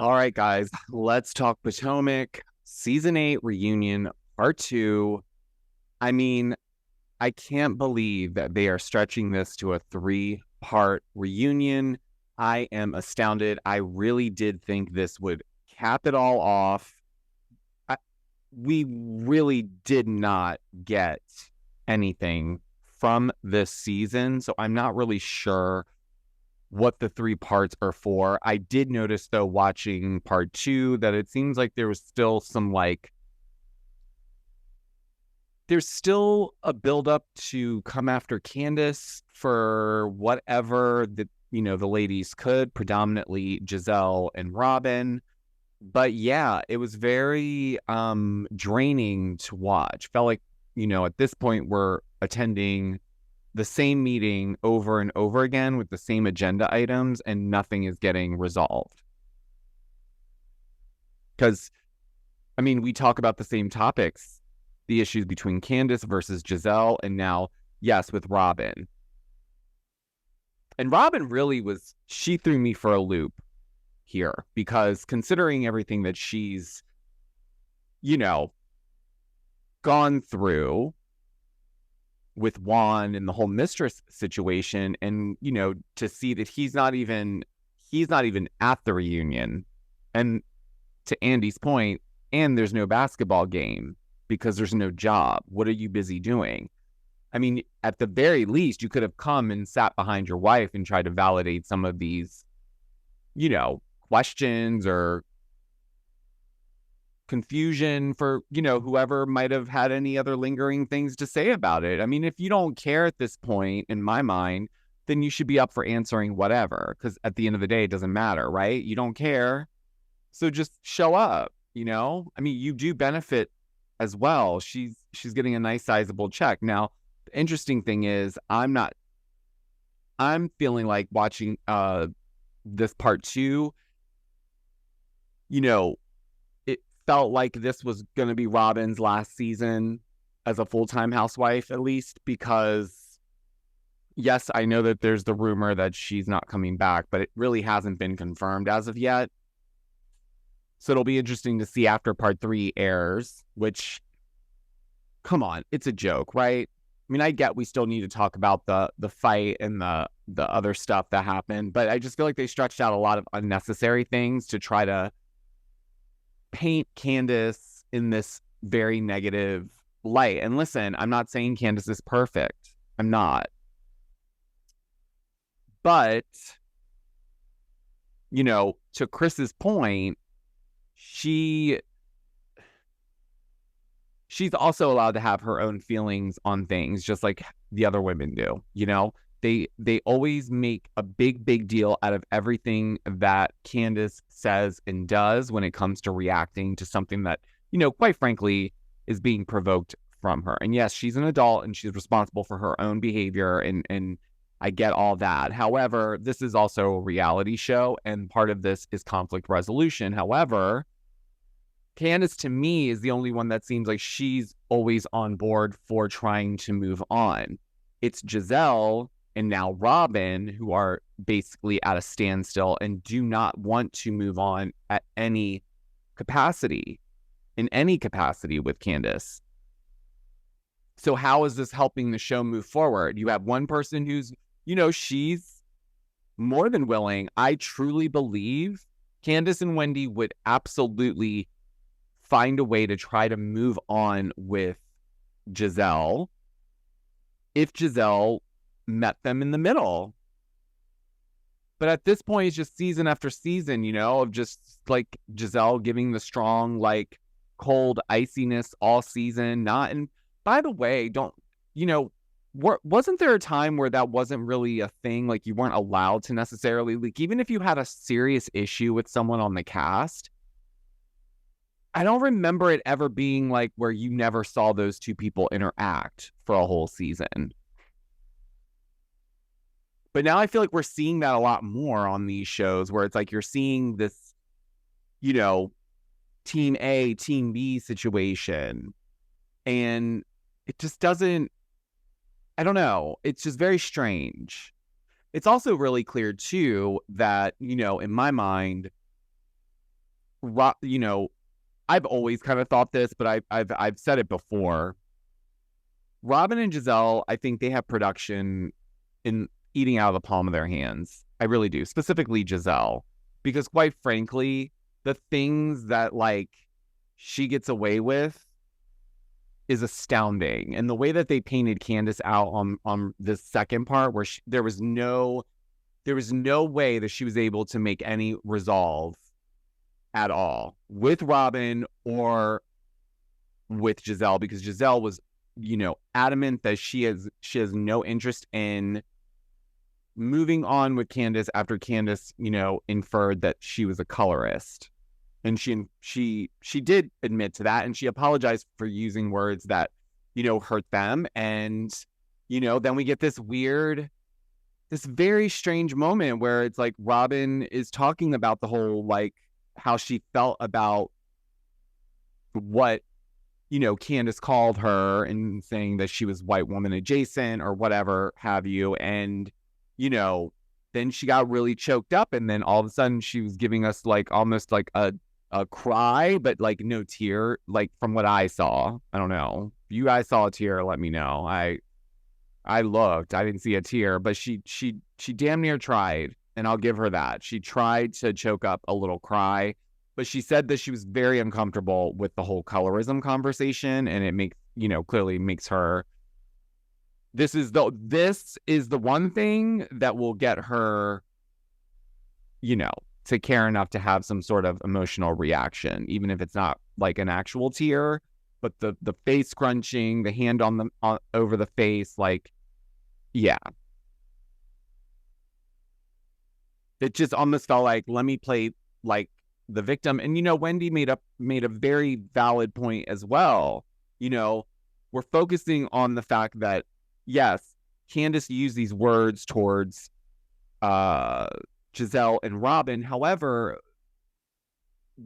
All right, guys, let's talk Potomac season 8 reunion part 2. I mean, I can't believe that they are stretching this to a 3-part reunion. I am astounded. I really did think this would cap it all off. I, we really did not get anything from this season, so I'm not really sure what the 3 parts are for. I did notice, though, watching part 2, that it seems like there was still some, there's still a buildup to come after Candiace for whatever the ladies could, predominantly Giselle and Robin. But yeah, it was very draining to watch. Felt like, at this point we're attending the same meeting over and over again with the same agenda items and nothing is getting resolved. Because, we talk about the same topics, the issues between Candiace versus Giselle, and now, yes, with Robin. And Robin really she threw me for a loop here, because considering everything that she's, gone through with Juan and the whole mistress situation, and to see that he's not even at the reunion, and to Andy's point, and there's no basketball game because there's no job. What are you busy doing? At the very least, you could have come and sat behind your wife and tried to validate some of these questions or confusion for, whoever might have had any other lingering things to say about it. If you don't care at this point, in my mind, then you should be up for answering whatever, because at the end of the day, it doesn't matter, right? You don't care. So just show up, you do benefit as well. She's getting a nice sizable check. Now, the interesting thing is I'm feeling like watching this part 2, felt like this was going to be Robin's last season as a full-time housewife, at least, because yes, I know that there's the rumor that she's not coming back, but it really hasn't been confirmed as of yet. So it'll be interesting to see after part 3 airs, which, come on, it's a joke, right? I get we still need to talk about the fight and the other stuff that happened, but I just feel like they stretched out a lot of unnecessary things to try to paint Candiace in this very negative light. And listen, I'm not saying Candiace is perfect. I'm not. But, to Chris's point, she's also allowed to have her own feelings on things, just like the other women do. They always make a big deal out of everything that Candiace says and does when it comes to reacting to something that, quite frankly, is being provoked from her. And yes, she's an adult and she's responsible for her own behavior, and I get all that. However, this is also a reality show, and part of this is conflict resolution. However, Candiace, to me, is the only one that seems like she's always on board for trying to move on. It's Giselle and now Robin who are basically at a standstill and do not want to move on in any capacity with Candiace. So how is this helping the show move forward? You have one person who's, she's more than willing. I truly believe Candiace and Wendy would absolutely find a way to try to move on with Giselle if Giselle met them in the middle. But at this point, it's just season after season, of just like Giselle giving the strong, cold iciness all season. And by the way, wasn't there a time where that wasn't really a thing? Like, you weren't allowed to necessarily, even if you had a serious issue with someone on the cast, I don't remember it ever being where you never saw those two people interact for a whole season. But now I feel like we're seeing that a lot more on these shows, where it's you're seeing this, team A, team B situation. And it just doesn't, I don't know. It's just very strange. It's also really clear, too, that, in my mind, you know, I've always kind of thought this, but I've said it before. Robin and Giselle, I think they have production in eating out of the palm of their hands. I really do. Specifically Giselle. Because quite frankly, the things that like she gets away with is astounding. And the way that they painted Candiace out on this second part where there was no way that she was able to make any resolve at all with Robin or with Giselle, because Giselle was, you know, adamant that she has no interest in moving on with Candiace after Candiace, you know, inferred that she was a colorist. And she did admit to that, and she apologized for using words that, you know, hurt them. And, you know, then we get this very strange moment where it's like Robin is talking about the whole, like, how she felt about what, you know, Candiace called her and saying that she was white woman adjacent or whatever have you. And, you know, then she got really choked up, and then all of a sudden she was giving us like almost like a cry, but like no tear, like from what I saw. I don't know. If you guys saw a tear, let me know. I looked, I didn't see a tear, but she damn near tried, and I'll give her that. She tried to choke up a little cry, but she said that she was very uncomfortable with the whole colorism conversation, and it makes, you know, clearly makes her. This is the one thing that will get her, you know, to care enough to have some sort of emotional reaction, even if it's not like an actual tear, but the face scrunching, the hand over the face, like, yeah. It just almost felt like, let me play like the victim. And, you know, Wendy made a very valid point as well. You know, we're focusing on the fact that, yes, Candiace used these words towards Giselle and Robin. However,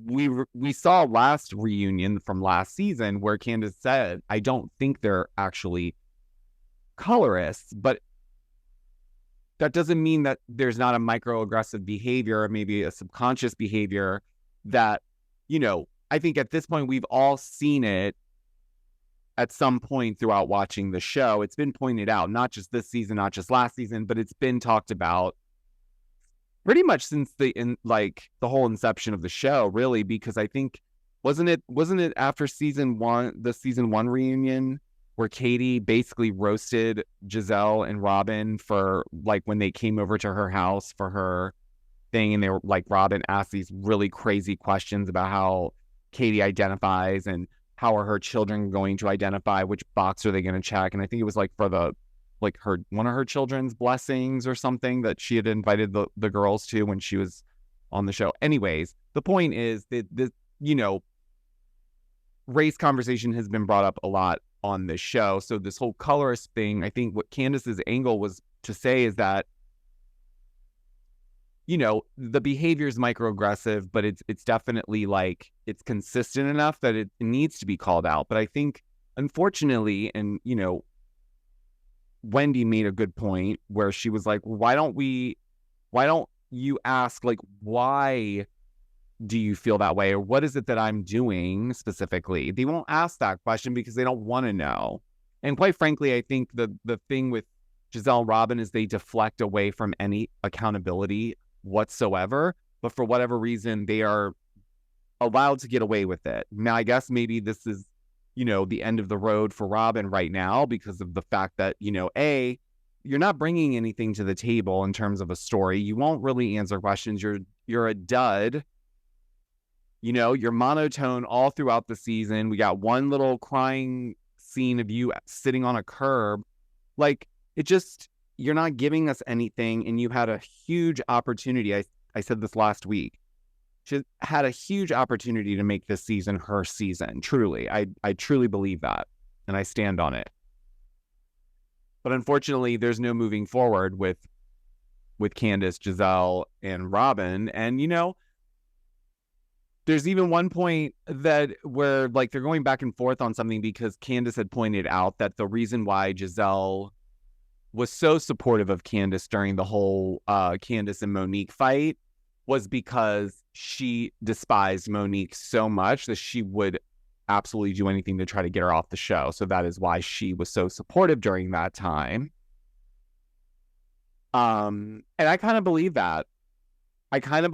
we saw last reunion from last season where Candiace said, I don't think they're actually colorists, but that doesn't mean that there's not a microaggressive behavior or maybe a subconscious behavior that, you know, I think at this point we've all seen it at some point throughout watching the show. It's been pointed out, not just this season, not just last season, but it's been talked about pretty much since the whole inception of the show, really, because I think wasn't it after season one reunion where Katie basically roasted Giselle and Robin for like when they came over to her house for her thing, and they were like, Robin asked these really crazy questions about how Katie identifies and how are her children going to identify, which box are they going to check, and I think it was like for one of her children's blessings or something that she had invited the girls to when she was on the show. Anyways, the point is that this, you know, race conversation has been brought up a lot on this show. So this whole colorist thing, I think what Candiace's angle was to say is that, you know, the behavior is microaggressive, but it's definitely like it's consistent enough that it needs to be called out. But I think, unfortunately, and, you know, Wendy made a good point where she was like, why don't you ask, like, why do you feel that way? Or what is it that I'm doing specifically? They won't ask that question because they don't want to know. And quite frankly, I think the thing with Giselle and Robin is they deflect away from any accountability whatsoever. But for whatever reason, they are allowed to get away with it. Now, I guess maybe this is, you know, the end of the road for Robin right now because of the fact that, you know, you're not bringing anything to the table in terms of a story. You won't really answer questions. You're a dud. You know, you're monotone all throughout the season. We got one little crying scene of you sitting on a curb. Like, you're not giving us anything, and you had a huge opportunity. I said this last week. She had a huge opportunity to make this season her season. Truly. I truly believe that, and I stand on it. But unfortunately, there's no moving forward with Candiace, Giselle, and Robin. And, you know, there's even one point where like they're going back and forth on something because Candiace had pointed out that the reason why Giselle was so supportive of Candiace during the whole Candiace and Monique fight was because she despised Monique so much that she would absolutely do anything to try to get her off the show. So that is why she was so supportive during that time. And I kind of believe that. I kind of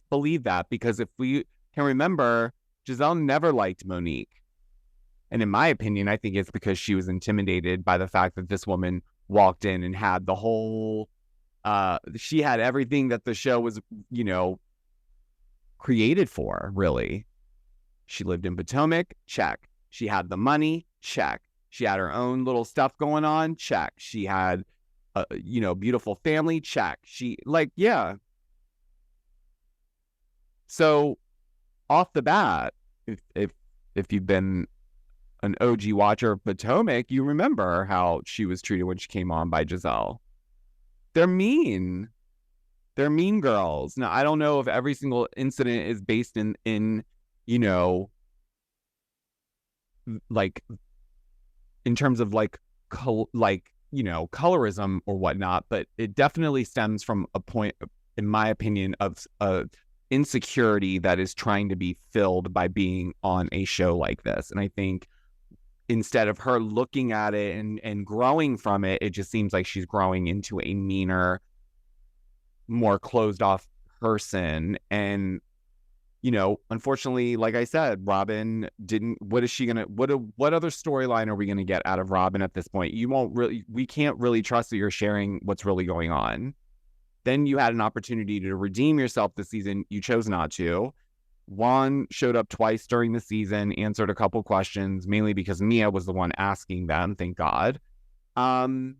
believe that because if we can remember, Giselle never liked Monique. And in my opinion, I think it's because she was intimidated by the fact that this woman walked in and had the whole, she had everything that the show was, created for, really. She lived in Potomac, check. She had the money, check. She had her own little stuff going on, check. She had a, beautiful family, check. Yeah. So off the bat, if you've been an OG watcher of Potomac, you remember how she was treated when she came on by Giselle. They're mean. They're mean girls. Now, I don't know if every single incident is based in like in terms of colorism or whatnot, but it definitely stems from a point, in my opinion, of insecurity that is trying to be filled by being on a show like this. And I think instead of her looking at it and growing from it, it just seems like she's growing into a meaner, more closed off person. And unfortunately, like I said, Robin didn't. What is she gonna? What other storyline are we gonna get out of Robin at this point? We can't really trust that you're sharing what's really going on. Then you had an opportunity to redeem yourself this season. You chose not to. Juan showed up twice during the season, answered a couple questions, mainly because Mia was the one asking them. Thank God. And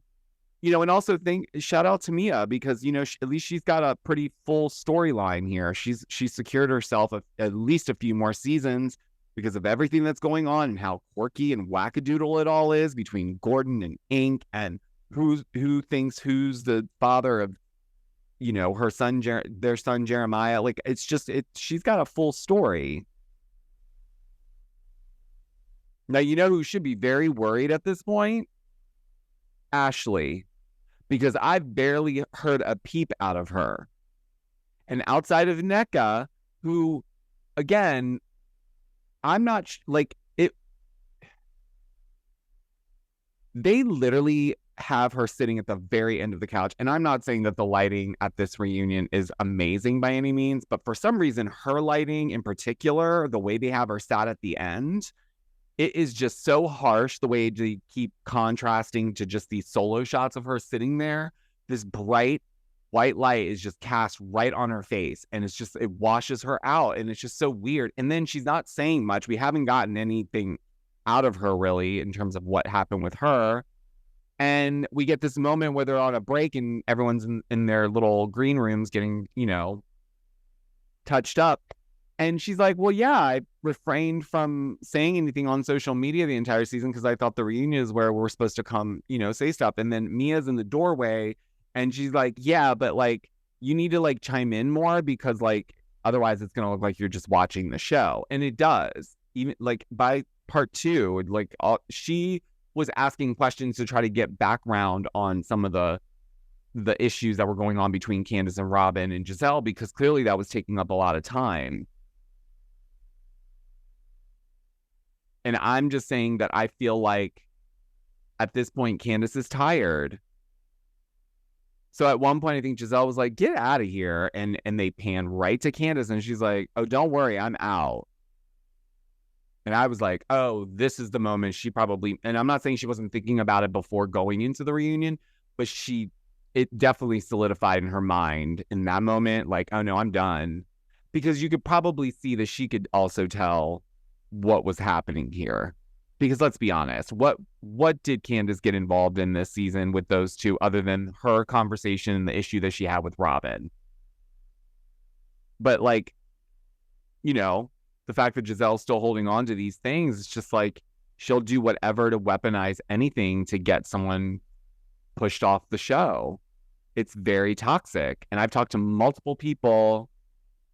also shout out to Mia because, at least she's got a pretty full storyline here. She's secured herself at least a few more seasons because of everything that's going on and how quirky and wackadoodle it all is between Gordon and Ink and who thinks who's the father of, her son, their son, Jeremiah. Like, she's got a full story. Now, who should be very worried at this point? Ashley. Because I've barely heard a peep out of her. And outside of NECA, who, again, I'm not, they literally have her sitting at the very end of the couch. And I'm not saying that the lighting at this reunion is amazing by any means, but for some reason, her lighting in particular, the way they have her sat at the end, it is just so harsh the way they keep contrasting to just these solo shots of her sitting there. This bright white light is just cast right on her face, and it washes her out, and it's just so weird. And then she's not saying much. We haven't gotten anything out of her really in terms of what happened with her. And we get this moment where they're on a break and everyone's in their little green rooms getting, touched up. And she's like, well, yeah, I refrained from saying anything on social media the entire season because I thought the reunion is where we're supposed to come, say stuff. And then Mia's in the doorway and she's like, yeah, but you need to chime in more because otherwise it's going to look like you're just watching the show. And it does. Even by part 2, she was asking questions to try to get background on some of the issues that were going on between Candiace and Robin and Giselle, because clearly that was taking up a lot of time. And I'm just saying that I feel like at this point, Candiace is tired. So at one point, I think Giselle was like, get out of here. And they pan right to Candiace and she's like, oh, don't worry, I'm out. And I was like, oh, this is the moment she probably, and I'm not saying she wasn't thinking about it before going into the reunion, but it definitely solidified in her mind in that moment, oh no, I'm done. Because you could probably see that she could also tell what was happening here. Because let's be honest, what did Candiace get involved in this season with those two other than her conversation and the issue that she had with Robin? But the fact that Giselle's still holding on to these things, it's just she'll do whatever to weaponize anything to get someone pushed off the show. It's very toxic. And I've talked to multiple people,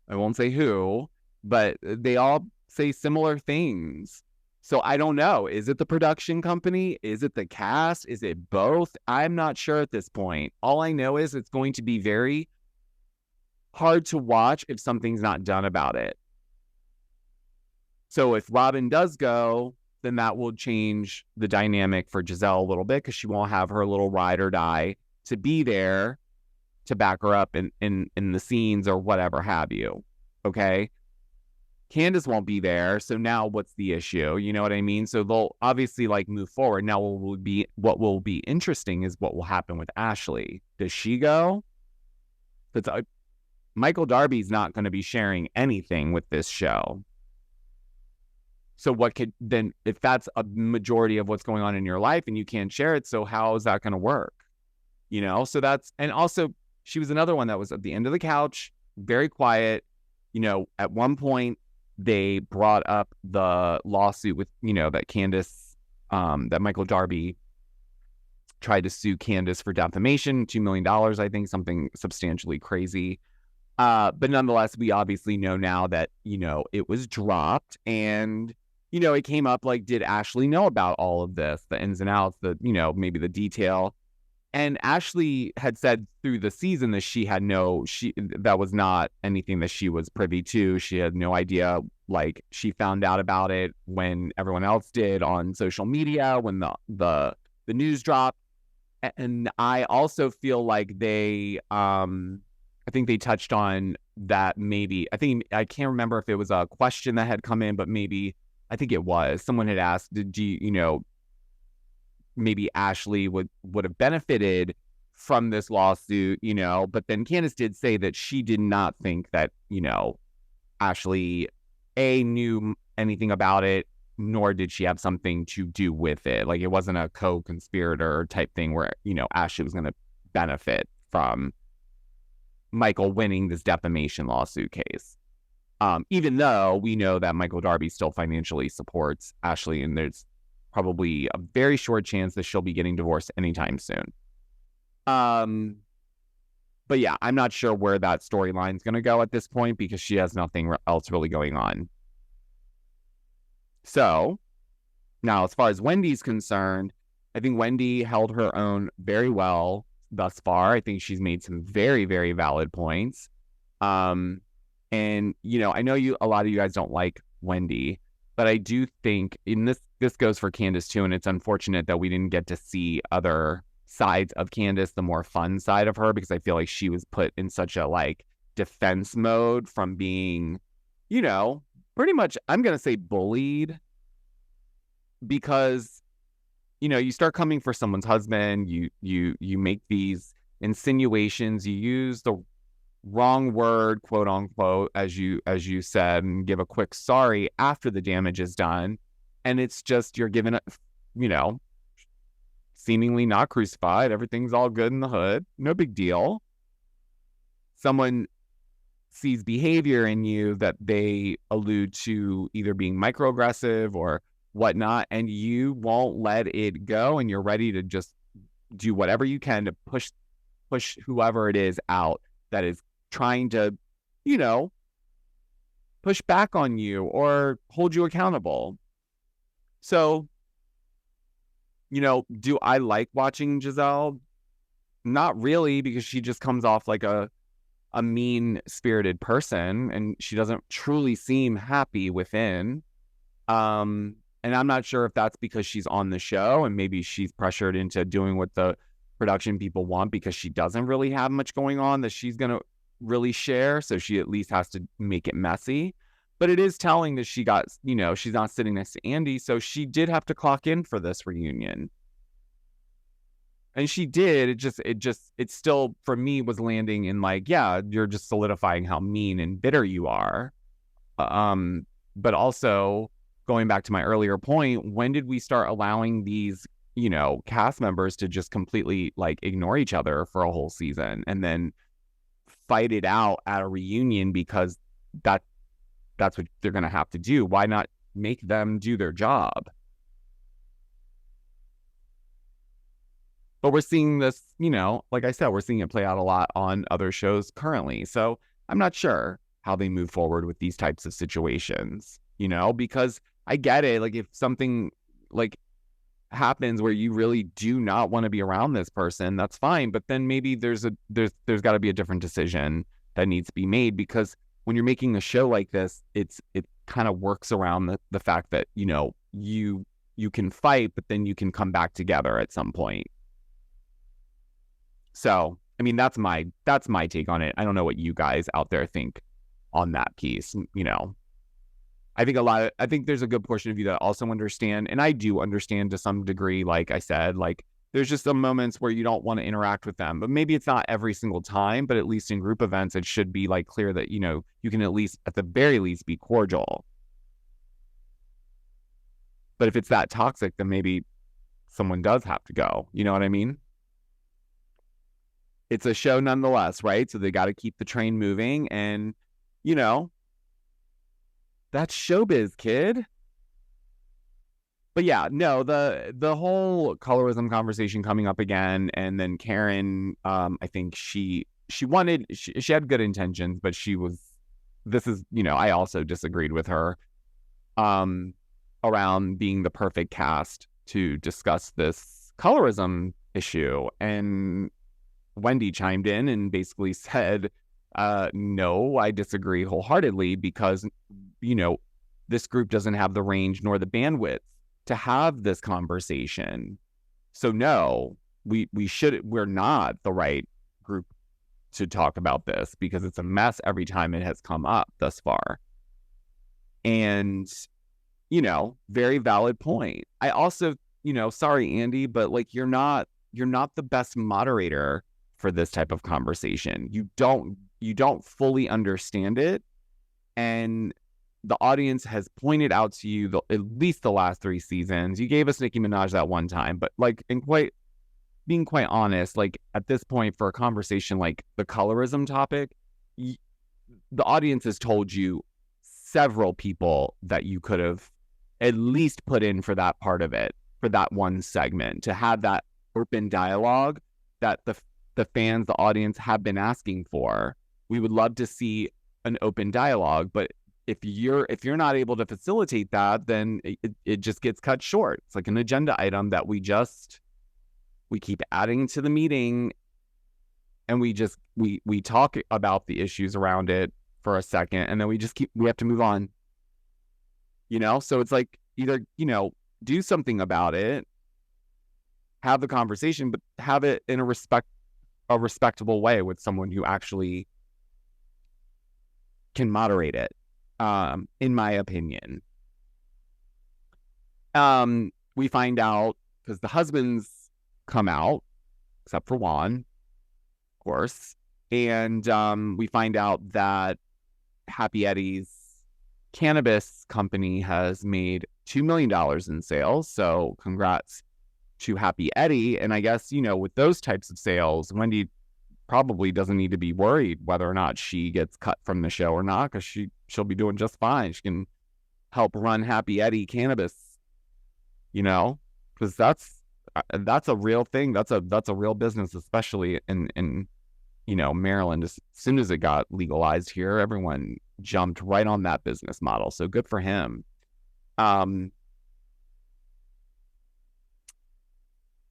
I won't say who, but they all say similar things. So I don't know. Is it the production company? Is it the cast? Is it both? I'm not sure at this point. All I know is it's going to be very hard to watch if something's not done about it. So if Robin does go, then that will change the dynamic for Giselle a little bit, because she won't have her little ride or die to be there to back her up in the scenes or whatever have you. Okay. Candiace won't be there. So now what's the issue? You know what I mean? So they'll obviously like move forward. Now what will be interesting is what will happen with Ashley. Does she go? Because Michael Darby's not going to be sharing anything with this show. So what could then, if that's a majority of what's going on in your life and you can't share it, so how is that going to work? You know, so that's, and also she was another one that was at the end of the couch, very quiet. You know, at one point they brought up the lawsuit with, you know, that Candiace, that Michael Darby tried to sue Candiace for defamation, $2 million, I think, something substantially crazy. But nonetheless, we obviously know now that, you know, it was dropped, and, you know, it came up like, did Ashley know about all of this, the ins and outs, the, you know, maybe the detail? And Ashley had said through the season that that was not anything that she was privy to. She had no idea. Like, she found out about it when everyone else did on social media, when the news dropped. And I also feel like I think they touched on that maybe. I can't remember if it was a question that had come in, but maybe, I think it was. Someone had asked, maybe Ashley would have benefited from this lawsuit, you know, but then Candiace did say that she did not think that, you know, Ashley knew anything about it, nor did she have something to do with it. Like, it wasn't a co-conspirator type thing where, you know, Ashley was going to benefit from Michael winning this defamation lawsuit case. Even though we know that Michael Darby still financially supports Ashley, and there's probably a very short chance that she'll be getting divorced anytime soon. But yeah, I'm not sure where that storyline's going to go at this point, because she has nothing else really going on. So now, as far as Wendy's concerned, I think Wendy held her own very well thus far. I think she's made some very, very valid points. And, you know, I know a lot of you guys don't like Wendy, but I do think this goes for Candiace too, and it's unfortunate that we didn't get to see other sides of Candiace, the more fun side of her, because I feel like she was put in such a like defense mode from being, you know, pretty much, I'm going to say, bullied, because, you know, you start coming for someone's husband, you make these insinuations, you use the wrong word, quote unquote, as you said, and give a quick sorry after the damage is done. And it's just, you're given, you know, seemingly not crucified. Everything's all good in the hood. No big deal. Someone sees behavior in you that they allude to either being microaggressive or whatnot, and you won't let it go, and you're ready to just do whatever you can to push whoever it is out that is trying to, you know, push back on you or hold you accountable. So, you know, do I like watching Giselle? Not really, because she just comes off like a mean-spirited person, and she doesn't truly seem happy within. And I'm not sure if that's because she's on the show and maybe she's pressured into doing what the production people want, because she doesn't really have much going on that she's going to really share. So she at least has to make it messy. But it is telling that she got, you know, she's not sitting next to Andy. So she did have to clock in for this reunion. And she did. It still, for me, was landing in like, yeah, you're just solidifying how mean and bitter you are. But also, going back to my earlier point, when did we start allowing these, you know, cast members to just completely like ignore each other for a whole season and then fight it out at a reunion, because that's what they're going to have to do? Why not make them do their job? But we're seeing this, you know, like I said, we're seeing it play out a lot on other shows currently. So I'm not sure how they move forward with these types of situations, you know, because I get it. Like, if something like happens where you really do not want to be around this person, that's fine. But then maybe there's got to be a different decision that needs to be made, because when you're making a show like this, it kind of works around the fact that, you know, you can fight, but then you can come back together at some point. So, I mean, that's my take on it. I don't know what you guys out there think on that piece. You know, I think there's a good portion of you that also understand, and I do understand to some degree. Like I said, like there's just some moments where you don't want to interact with them, but maybe it's not every single time, but at least in group events, it should be like clear that, you know, you can at least, at the very least, be cordial. But if it's that toxic, then maybe someone does have to go. You know what I mean? It's a show nonetheless, right? So they got to keep the train moving, and, you know, that's showbiz, kid. But yeah, no, the whole colorism conversation coming up again, and then Karen, I think she had good intentions, but you know, I also disagreed with her around being the perfect cast to discuss this colorism issue. And Wendy chimed in and basically said, no, I disagree wholeheartedly, because, you know, this group doesn't have the range nor the bandwidth to have this conversation. So no, we're not the right group to talk about this, because it's a mess every time it has come up thus far. And, you know, very valid point. I also, you know, sorry, Andy, but like, you're not the best moderator for this type of conversation. You don't fully understand it. And the audience has pointed out to you at least the last 3 seasons. You gave us Nicki Minaj that one time, but like, being quite honest, like at this point for a conversation like the colorism topic, the audience has told you several people that you could have at least put in for that part of it, for that one segment, to have that open dialogue that the fans, the audience have been asking for. We would love to see an open dialogue, but if you're not able to facilitate that, then it just gets cut short. It's like an agenda item that we keep adding to the meeting, and we talk about the issues around it for a second, and then we have to move on. You know, so it's like, either, you know, do something about it, have the conversation, but have it in a respectable way with someone who actually can moderate it. In my opinion. We find out, because the husbands come out, except for Juan, of course, and we find out that Happy Eddie's cannabis company has made $2 million in sales. So congrats to Happy Eddie. And I guess, you know, with those types of sales, Wendy probably doesn't need to be worried whether or not she gets cut from the show or not, because she'll be doing just fine. She can help run Happy Eddie Cannabis, you know, because that's a real thing. That's a real business, especially in you know, Maryland. As soon as it got legalized here, everyone jumped right on that business model. So good for him.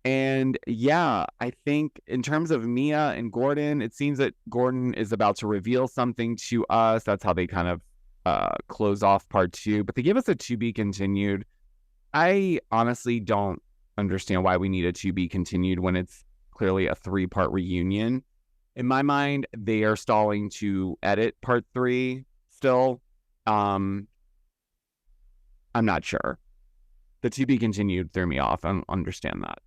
And yeah, I think in terms of Mia and Gordon, it seems that Gordon is about to reveal something to us. That's how they kind of close off part 2. But they give us a to be continued. I honestly don't understand why we need a to be continued when it's clearly a 3-part reunion. In my mind, they are stalling to edit part 3 still. I'm not sure. The to be continued threw me off. I don't understand that.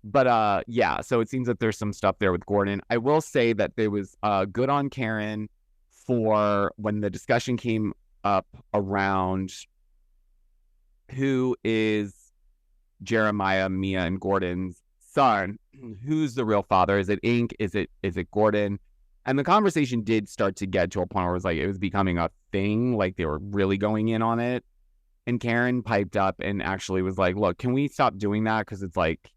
But yeah, so it seems that there's some stuff there with Gordon. I will say that there was good on Karen for when the discussion came up around who is Jeremiah, Mia, and Gordon's son. Who's the real father? Is it Ink? Is it Gordon? And the conversation did start to get to a point where it was becoming a thing, like they were really going in on it. And Karen piped up and actually was like, look, can we stop doing that? Because it's like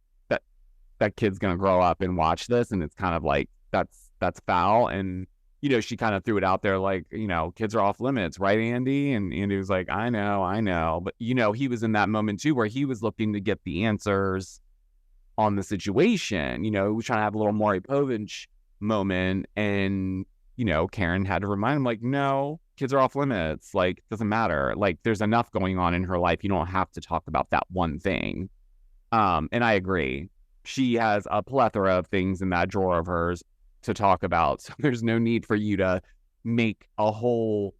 that kid's going to grow up and watch this. And it's kind of like, that's foul. And, you know, she kind of threw it out there like, you know, kids are off limits, right, Andy? And Andy was like, I know. But, you know, he was in that moment too, where he was looking to get the answers on the situation. You know, he was trying to have a little Maury Povich moment. And, Karen had to remind him, like, no, kids are off limits. Like, doesn't matter. Like, there's enough going on in her life. You don't have to talk about that one thing. And I agree. She has a plethora of things in that drawer of hers to talk about. So there's no need for you to make a whole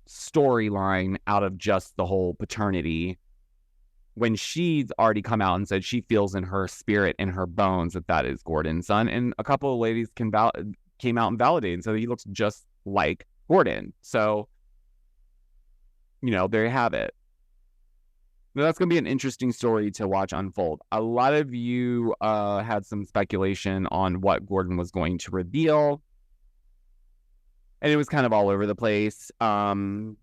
storyline out of just the whole paternity when she's already come out and said she feels in her spirit, in her bones, that is Gordon's son. And a couple of ladies came out and validated and said he looks just like Gordon. So, there you have it. Now, that's going to be an interesting story to watch unfold. A lot of you had some speculation on what Gordon was going to reveal. And it was kind of all over the place. And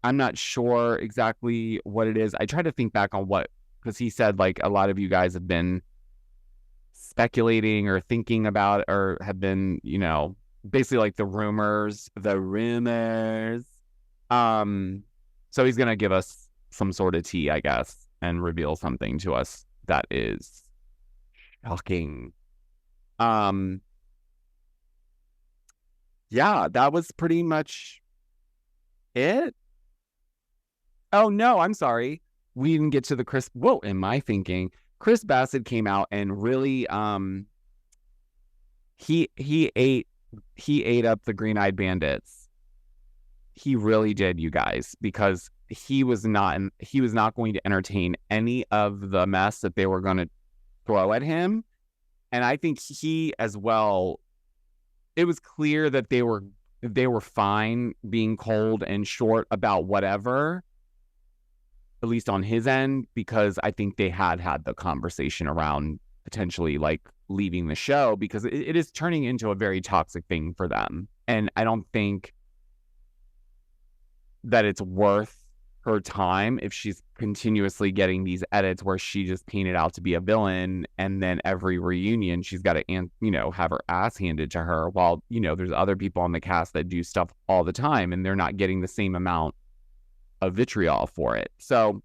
I'm not sure exactly what it is. I tried to think back on because he said, like, a lot of you guys have been speculating or thinking about or have been, basically like the rumors. So he's going to give us some sort of tea, I guess, and reveal something to us that is shocking. Yeah, that was pretty much it. Oh, no, I'm sorry. We didn't get to the Chris. Whoa, am I thinking? Chris Bassett came out and really, he ate up the Green-Eyed Bandits. He really did, you guys, because he was not going to entertain any of the mess that they were going to throw at him. And I think he as well, it was clear that they were fine being cold and short about whatever, at least on his end, because I think they had the conversation around potentially like leaving the show, because it is turning into a very toxic thing for them. And I don't think that it's worth her time if she's continuously getting these edits where she just painted out to be a villain, and then every reunion she's got to have her ass handed to her, while there's other people on the cast that do stuff all the time and they're not getting the same amount of vitriol for it. So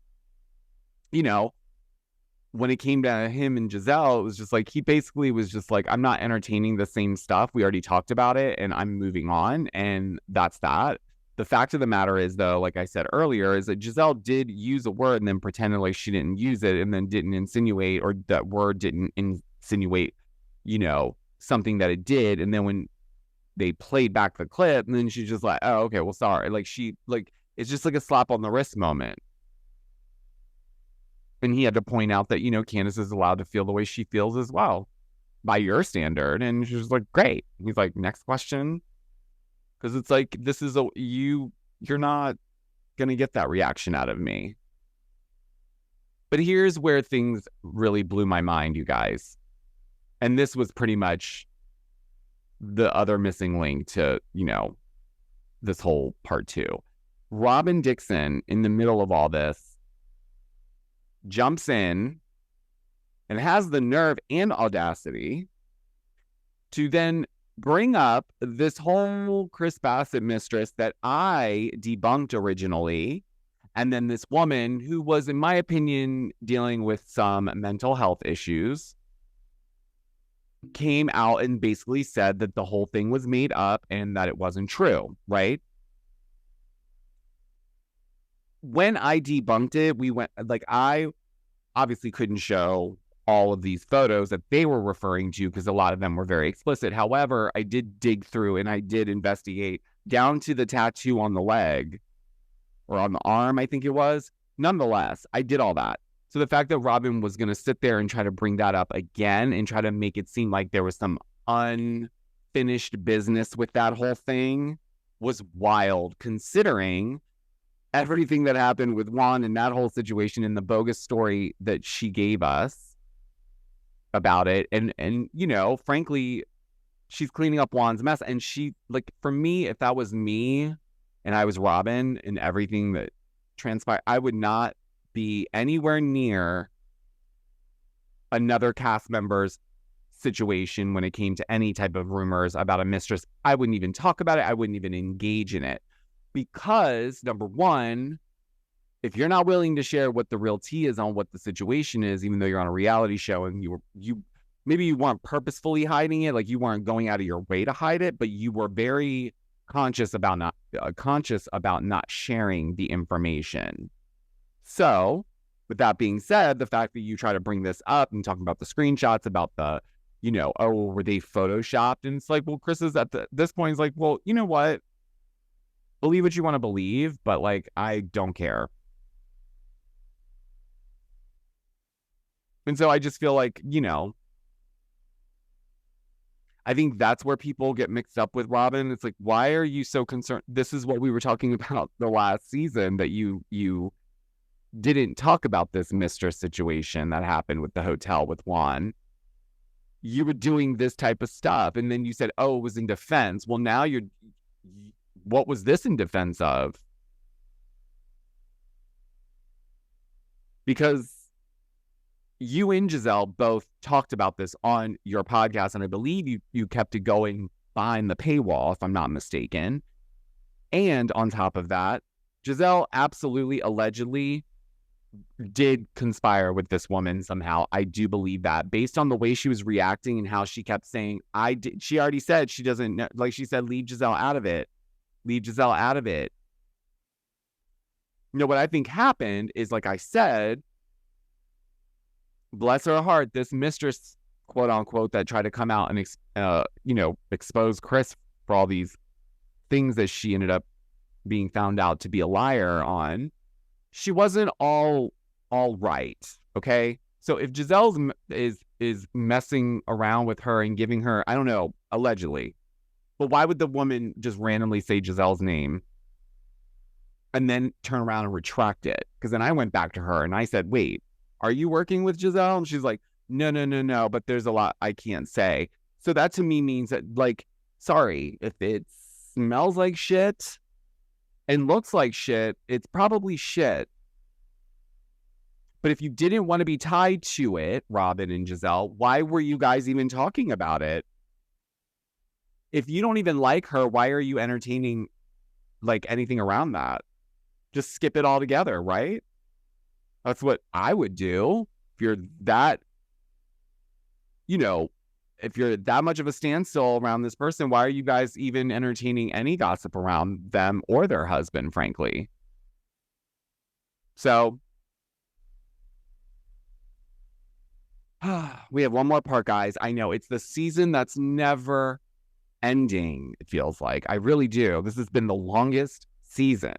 when it came to him and Giselle, it was just like he basically was just like, I'm not entertaining the same stuff, we already talked about it and I'm moving on, and that's that. The fact of the matter is, though, like I said earlier, is that Giselle did use a word and then pretended like she didn't use it, and then didn't insinuate, or that word didn't insinuate, something that it did. And then when they played back the clip, and then she's just like, oh, okay, well, sorry. Like, it's just like a slap on the wrist moment. And he had to point out that, Candiace is allowed to feel the way she feels as well, by your standard. And she's like, great. He's like, next question. Because it's like, this is you're not going to get that reaction out of me. But here's where things really blew my mind, you guys. And this was pretty much the other missing link to, this whole part 2. Robin Dixon, in the middle of all this, jumps in and has the nerve and audacity to then bring up this whole Chris Bassett mistress that I debunked originally. And then this woman who was, in my opinion, dealing with some mental health issues, came out and basically said that the whole thing was made up and that it wasn't true, right? When I debunked it, I obviously couldn't show all of these photos that they were referring to because a lot of them were very explicit. However, I did dig through and I did investigate down to the tattoo on the leg or on the arm, I think it was. Nonetheless, I did all that. So the fact that Robin was going to sit there and try to bring that up again and try to make it seem like there was some unfinished business with that whole thing was wild, considering everything that happened with Juan and that whole situation and the bogus story that she gave us about it. And frankly, she's cleaning up Juan's mess. And she, like, for me, if that was me and I was Robin and everything that transpired, I would not be anywhere near another cast member's situation when it came to any type of rumors about a mistress. I wouldn't even talk about it. I wouldn't even engage in it. Because, number one, if you're not willing to share what the real tea is on what the situation is, even though you're on a reality show and maybe you weren't purposefully hiding it, like you weren't going out of your way to hide it, but you were very conscious about not sharing the information. So, with that being said, the fact that you try to bring this up and talking about the screenshots, about the, oh, were they photoshopped? And it's like, well, Chris is at this point, he's like, well, you know what? Believe what you want to believe, but like, I don't care. And so I just feel like, I think that's where people get mixed up with Robin. It's like, why are you so concerned? This is what we were talking about the last season, that you didn't talk about this mistress situation that happened with the hotel with Juan. You were doing this type of stuff. And then you said, oh, it was in defense. Well, now what was this in defense of? Because you and Giselle both talked about this on your podcast, and I believe you kept it going behind the paywall, if I'm not mistaken. And on top of that, Giselle absolutely, allegedly did conspire with this woman somehow. I do believe that, based on the way she was reacting and how she kept saying, she already said she doesn't know, like she said, leave Giselle out of it. Leave Giselle out of it. What I think happened is, like I said, bless her heart, this mistress, quote unquote, that tried to come out and expose Chris for all these things that she ended up being found out to be a liar on. She wasn't all right, okay? So if Giselle is messing around with her and giving her, I don't know, allegedly, but why would the woman just randomly say Giselle's name and then turn around and retract it? Because then I went back to her and I said, wait, are you working with Giselle? And she's like, no, but there's a lot I can't say. So that to me means that, like, sorry, if it smells like shit and looks like shit, it's probably shit. But if you didn't want to be tied to it, Robin and Giselle, why were you guys even talking about it? If you don't even like her, why are you entertaining like anything around that? Just skip it all together, right? That's what I would do. If you're that, if you're that much of a standstill around this person, why are you guys even entertaining any gossip around them or their husband, frankly? So we have one more part, guys. I know it's the season that's never ending, it feels like. I really do. This has been the longest season.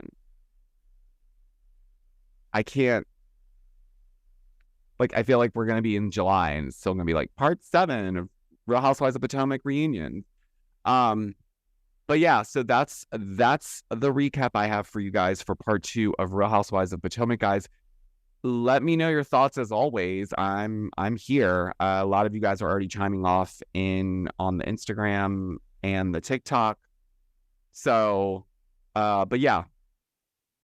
I can't, I feel like we're going to be in July and it's still going to be like part 7 of Real Housewives of Potomac reunion. But yeah, so that's the recap I have for you guys for part 2 of Real Housewives of Potomac, guys. Let me know your thoughts as always. I'm here. A lot of you guys are already chiming off on the Instagram and the TikTok. So, but yeah,